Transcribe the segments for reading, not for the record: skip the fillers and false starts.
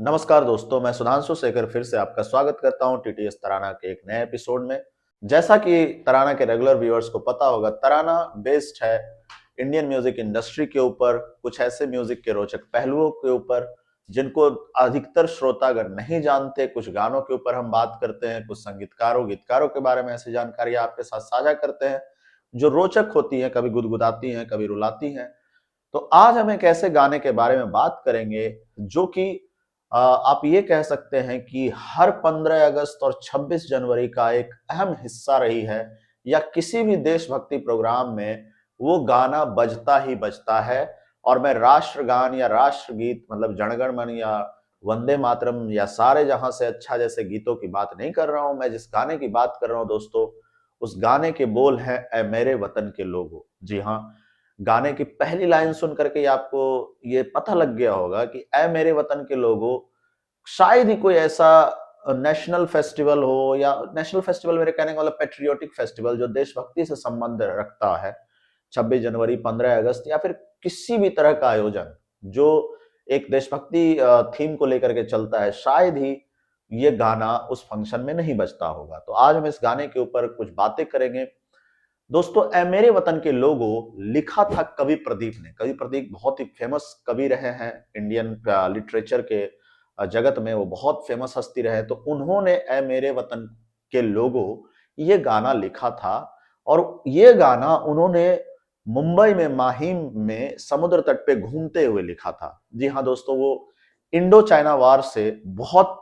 नमस्कार दोस्तों, मैं सुधांशु शेखर फिर से आपका स्वागत करता हूं टीटीएस तराना के एक नए एपिसोड में। जैसा कि तराना के रेगुलर व्यूअर्स को पता होगा, तराना बेस्ड है इंडियन म्यूजिक इंडस्ट्री के ऊपर, कुछ ऐसे म्यूजिक के रोचक पहलुओं के ऊपर जिनको अधिकतर श्रोतागण नहीं जानते। कुछ गानों के ऊपर हम बात करते हैं, कुछ संगीतकारों गीतकारों के बारे में ऐसी जानकारियां आपके साथ साझा करते हैं जो रोचक होती हैं, कभी गुदगुदाती हैं, कभी रुलाती हैं। तो आज हम एक ऐसे गाने के बारे में बात करेंगे जो कि आप ये कह सकते हैं कि हर 15 अगस्त और 26 जनवरी का एक अहम हिस्सा रही है, या किसी भी देशभक्ति प्रोग्राम में वो गाना बजता ही बजता है। और मैं राष्ट्रगान या राष्ट्रगीत मतलब जनगण मन या वंदे मातरम या सारे जहां से अच्छा जैसे गीतों की बात नहीं कर रहा हूं। मैं जिस गाने की बात कर रहा हूं दोस्तों, उस गाने के बोल हैं ऐ मेरे वतन के लोगों। जी हाँ, गाने की पहली लाइन सुन करके ही आपको ये पता लग गया होगा कि ऐ मेरे वतन के लोगों शायद ही कोई ऐसा नेशनल फेस्टिवल हो, या नेशनल फेस्टिवल मेरे कहने का मतलब पेट्रियोटिक फेस्टिवल जो देशभक्ति से संबंध रखता है, 26 जनवरी, 15 अगस्त या फिर किसी भी तरह का आयोजन जो एक देशभक्ति थीम को लेकर के चलता है, शायद ही ये गाना उस फंक्शन में नहीं बजता होगा। तो आज हम इस गाने के ऊपर कुछ बातें करेंगे दोस्तों। ऐ मेरे वतन के लोगों लिखा था कवि प्रदीप ने। कवि प्रदीप बहुत ही फेमस कवि रहे हैं इंडियन लिटरेचर के जगत में, वो बहुत फेमस हस्ती रहे। तो उन्होंने ऐ मेरे वतन के लोगों ये गाना लिखा था, और ये गाना उन्होंने मुंबई में माहिम में समुद्र तट पे घूमते हुए लिखा था। जी हाँ दोस्तों, वो इंडो चाइना वार से बहुत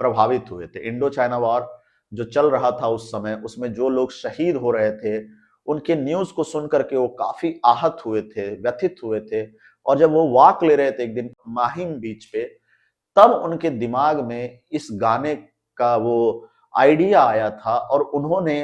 प्रभावित हुए थे। इंडो चाइना वार जो चल रहा था उस समय, उसमें जो लोग शहीद हो रहे थे उनके न्यूज को सुन करके वो काफी आहत हुए थे, व्यथित हुए थे। और जब वो वॉक ले रहे थे एक दिन माहिम बीच पे, तब उनके दिमाग में इस गाने का वो आइडिया आया था, और उन्होंने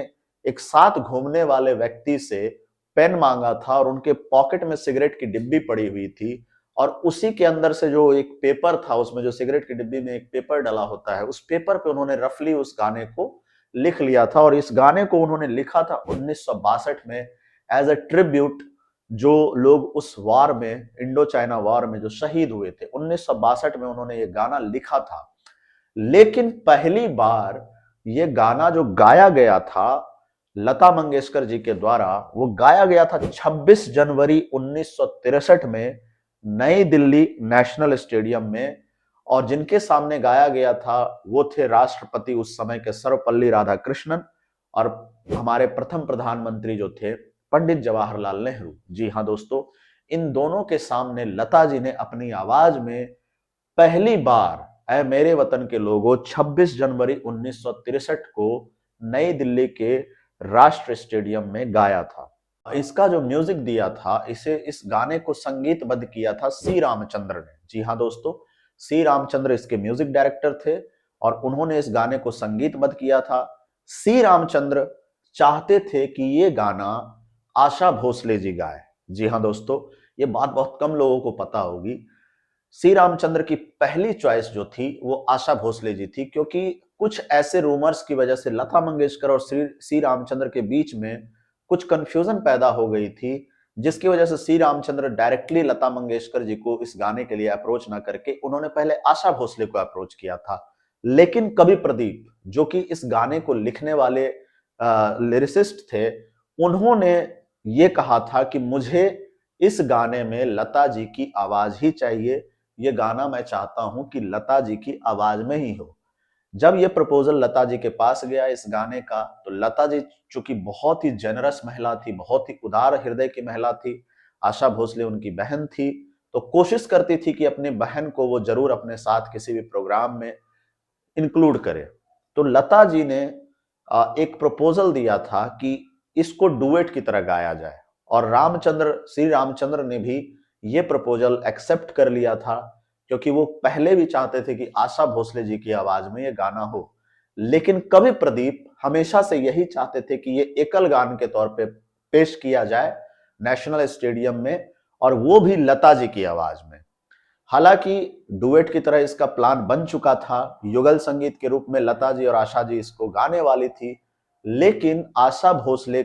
एक साथ घूमने वाले व्यक्ति से पेन मांगा था, और उनके पॉकेट में सिगरेट की डिब्बी पड़ी हुई थी, और उसी के अंदर से जो एक पेपर था, उसमें जो सिगरेट की डिब्बी में एक पेपर डला होता है, उस पेपर पे उन्होंने रफली उस गाने को लिख लिया था। और इस गाने को उन्होंने लिखा था 1962 में एज अ ट्रिब्यूट जो लोग उस वार में, इंडो चाइना वार में जो शहीद हुए थे, 1962 में उन्होंने ये गाना लिखा था। लेकिन पहली बार ये गाना जो गाया गया था लता मंगेशकर जी के द्वारा, वो गाया गया था 26 जनवरी 1963 में नई दिल्ली नेशनल स्टेडियम में। और जिनके सामने गाया गया था वो थे राष्ट्रपति उस समय के सर्वपल्ली राधाकृष्णन, और हमारे प्रथम प्रधानमंत्री जो थे पंडित जवाहरलाल नेहरू। जी हाँ दोस्तों, इन दोनों के सामने लता जी ने अपनी आवाज में पहली बार ऐ मेरे वतन के लोगों 26 जनवरी 1963 को नई दिल्ली के राष्ट्र स्टेडियम में गाया था। इसका जो म्यूजिक दिया था, इस गाने को संगीतबद्ध किया था सी रामचंद्र ने। जी हाँ दोस्तों, सी रामचंद्र इसके म्यूजिक डायरेक्टर थे, और उन्होंने इस गाने को संगीतबद्ध किया था। सी रामचंद्र चाहते थे कि ये गाना आशा भोसले जी गाए। जी हाँ दोस्तों, ये बात बहुत कम लोगों को पता होगी। सी रामचंद्र की पहली चॉइस जो थी वो आशा भोसले जी थी, क्योंकि कुछ ऐसे रूमर्स की वजह से लता मंगेशकर और सी रामचंद्र के बीच में कुछ कंफ्यूजन पैदा हो गई थी, जिसकी वजह से सी रामचंद्र डायरेक्टली लता मंगेशकर जी को इस गाने के लिए अप्रोच ना करके उन्होंने पहले आशा भोसले को अप्रोच किया था। लेकिन कवि प्रदीप जो कि इस गाने को लिखने वाले लिरिसिस्ट थे, उन्होंने ये कहा था कि मुझे इस गाने में लता जी की आवाज ही चाहिए, ये गाना मैं चाहता हूं कि लता जी की आवाज में ही हो। जब ये प्रपोजल लता जी के पास गया इस गाने का, तो लता जी चूंकि बहुत ही जेनरस महिला थी, बहुत ही उदार हृदय की महिला थी, आशा भोसले उनकी बहन थी, तो कोशिश करती थी कि अपनी बहन को वो जरूर अपने साथ किसी भी प्रोग्राम में इंक्लूड करे। तो लता जी ने एक प्रपोजल दिया था कि इसको डुएट की तरह गाया जाए, और श्री रामचंद्र ने भी ये प्रपोजल एक्सेप्ट कर लिया था, क्योंकि वो पहले भी चाहते थे कि आशा भोसले जी की आवाज में ये गाना हो। लेकिन कवि प्रदीप हमेशा से यही चाहते थे कि ये एकल गान के तौर पे पेश किया जाए नेशनल स्टेडियम में, और वो भी लता जी की आवाज में। हालांकि डुएट की तरह इसका प्लान बन चुका था, युगल संगीत के रूप में लता जी और आशा जी इसको गाने वाली थी। लेकिन आशा भोसले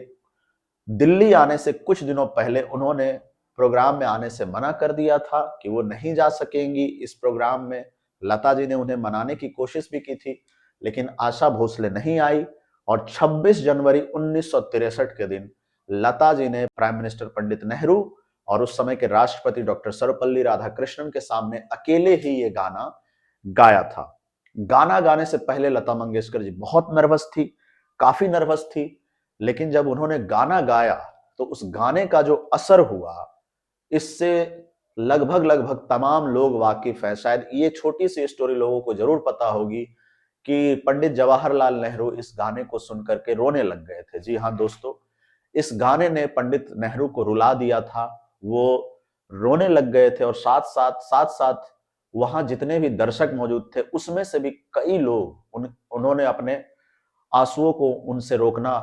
दिल्ली आने से कुछ दिनों पहले उन्होंने प्रोग्राम में आने से मना कर दिया था कि वो नहीं जा सकेंगी इस प्रोग्राम में, लता जी ने उन्हें मनाने की कोशिश भी की थी, लेकिन आशा भोसले नहीं आई और 26 जनवरी 1963 के दिन लता जी ने प्राइम मिनिस्टर पंडित नेहरू और उस समय के राष्ट्रपति डॉक्टर सर्वपल्ली राधाकृष्णन के सामने अकेले ही ये गाना गाया था। गाना गाने से पहले लता मंगेशकर जी बहुत नर्वस थी, काफी नर्वस थी, लेकिन जब उन्होंने गाना गाया तो उस गाने का जो असर हुआ, इससे लगभग लगभग तमाम लोग वाकिफ हैं। शायद ये छोटी सी स्टोरी लोगों को जरूर पता होगी कि पंडित जवाहरलाल नेहरू इस गाने को सुनकर के रोने लग गए थे। जी हाँ दोस्तों, इस गाने ने पंडित नेहरू को रुला दिया था। वो रोने लग गए थे और साथ साथ वहां जितने भी दर्शक मौजूद थे उसमें से भी कई लोग उन्होंने अपने आंसुओं को उनसे रोकना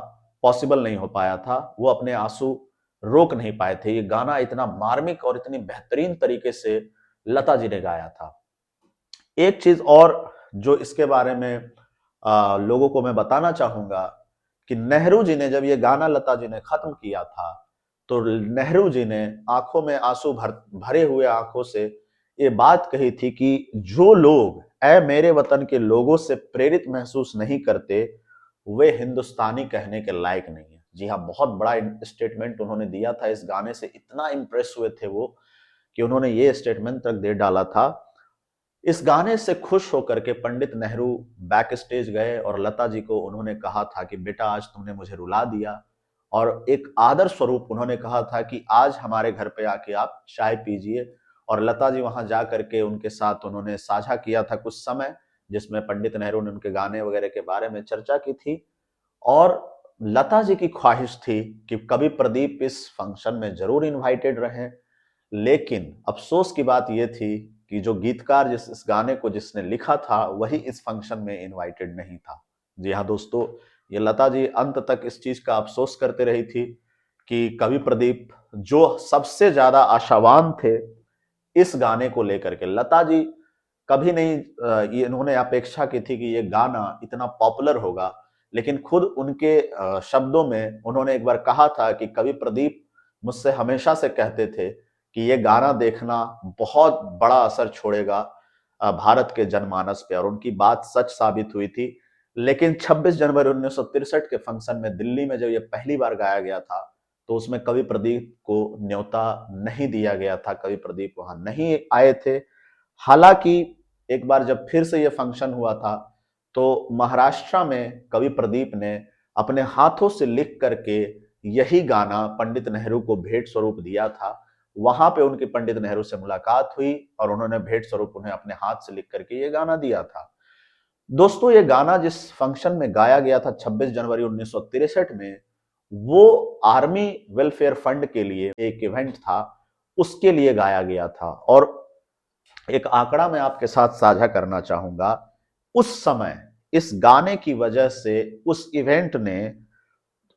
पॉसिबल नहीं हो पाया था। वो अपने आंसू रोक नहीं पाए थे। ये गाना इतना मार्मिक और इतनी बेहतरीन तरीके से लता जी ने गाया था। एक चीज और जो इसके बारे में लोगों को मैं बताना चाहूंगा कि नेहरू जी ने जब ये गाना लता जी ने खत्म किया था तो नेहरू जी ने आंखों में आंसू भरे हुए आंखों से ये बात कही थी कि जो लोग ऐ मेरे वतन के लोगों से प्रेरित महसूस नहीं करते वे हिंदुस्तानी कहने के लायक नहीं है। जी हाँ, बहुत बड़ा स्टेटमेंट उन्होंने दिया था। इस गाने से इतना इंप्रेस हुए थे वो कि उन्होंने ये स्टेटमेंट तक दे डाला था। इस गाने से खुश होकर के पंडित नेहरू बैक स्टेज गए और लता जी को उन्होंने कहा था कि बेटा आज तुमने मुझे रुला दिया, और एक आदर स्वरूप उन्होंने कहा था कि आज हमारे घर पे आके आप चाय पीजिए। और लता जी वहां जा करके उनके साथ उन्होंने साझा किया था कुछ समय, जिसमें पंडित नेहरू ने उनके गाने वगैरह के बारे में चर्चा की थी। और लता जी की ख्वाहिश थी कि कवि प्रदीप इस फंक्शन में जरूर इनवाइटेड रहे, लेकिन अफसोस की बात यह थी कि जो गीतकार जिस इस गाने को जिसने लिखा था वही इस फंक्शन में इनवाइटेड नहीं था। जी हाँ दोस्तों, ये लता जी अंत तक इस चीज का अफसोस करते रही थी कि कवि प्रदीप जो सबसे ज्यादा आशावान थे इस गाने को लेकर के, लता जी कभी नहीं ये इन्होंने अपेक्षा की थी कि ये गाना इतना पॉपुलर होगा, लेकिन खुद उनके शब्दों में उन्होंने एक बार कहा था कि कवि प्रदीप मुझसे हमेशा से कहते थे कि ये गाना देखना बहुत बड़ा असर छोड़ेगा भारत के जनमानस पे, और उनकी बात सच साबित हुई थी। लेकिन 26 जनवरी 1963 के फंक्शन में दिल्ली में जब ये पहली बार गाया गया था तो उसमें कवि प्रदीप को न्योता नहीं दिया गया था। कवि प्रदीप वहां नहीं आए थे। हालांकि एक बार जब फिर से ये फंक्शन हुआ था तो महाराष्ट्र में कवि प्रदीप ने अपने हाथों से लिख करके यही गाना पंडित नेहरू को भेंट स्वरूप दिया था। वहां पे उनकी पंडित नेहरू से मुलाकात हुई और उन्होंने भेंट स्वरूप उन्हें अपने हाथ से लिख करके ये गाना दिया था। दोस्तों, ये गाना जिस फंक्शन में गाया गया था 26 जनवरी 1963 में, वो आर्मी वेलफेयर फंड के लिए एक इवेंट था, उसके लिए गाया गया था। और एक आंकड़ा मैं आपके साथ साझा करना चाहूंगा। उस समय इस गाने की वजह से उस इवेंट ने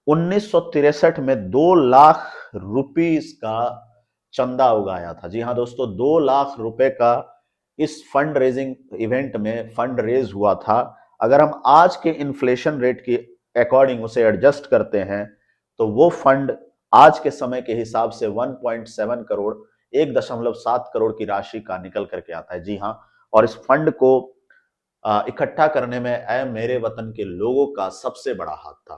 1963 में 2 लाख रुपीस का चंदा उगाया था। जी हाँ दोस्तों, 2 लाख रुपए का इस फंड रेजिंग इवेंट में फंड रेज हुआ था। अगर हम आज के इन्फ्लेशन रेट के अकॉर्डिंग उसे एडजस्ट करते हैं तो वो फंड आज के समय के हिसाब से 1.7 करोड़ 1.7 करोड़ की राशि का निकल करके आता है। जी हाँ, और इस फंड को इकट्ठा करने में ऐ मेरे वतन के लोगों का सबसे बड़ा हाथ था।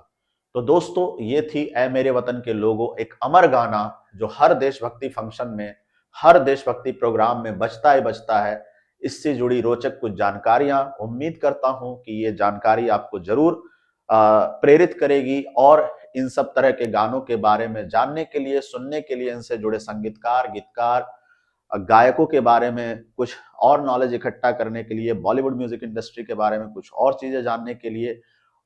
तो दोस्तों, ये थी ऐ मेरे वतन के लोगों, एक अमर गाना जो हर देशभक्ति फंक्शन में, हर देशभक्ति प्रोग्राम में बजता है। इससे जुड़ी रोचक कुछ जानकारियां, उम्मीद करता हूं कि ये जानकारी आपको जरूर प्रेरित करेगी और इन सब तरह के गानों के बारे में जानने के लिए, सुनने के लिए, इनसे जुड़े संगीतकार, गीतकार, गायकों के बारे में कुछ और नॉलेज इकट्ठा करने के लिए, बॉलीवुड म्यूजिक इंडस्ट्री के बारे में कुछ और चीजें जानने के लिए,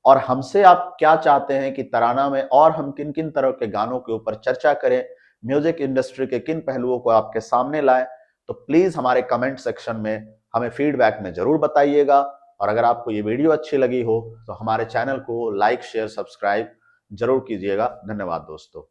और हमसे आप क्या चाहते हैं कि तराना में और हम किन किन तरह के गानों के ऊपर चर्चा करें, म्यूजिक इंडस्ट्री के किन पहलुओं को आपके सामने लाएं, तो प्लीज हमारे कमेंट सेक्शन में हमें फीडबैक में जरूर बताइएगा। और अगर आपको ये वीडियो अच्छी लगी हो तो हमारे चैनल को लाइक, शेयर, सब्सक्राइब जरूर कीजिएगा। धन्यवाद दोस्तों।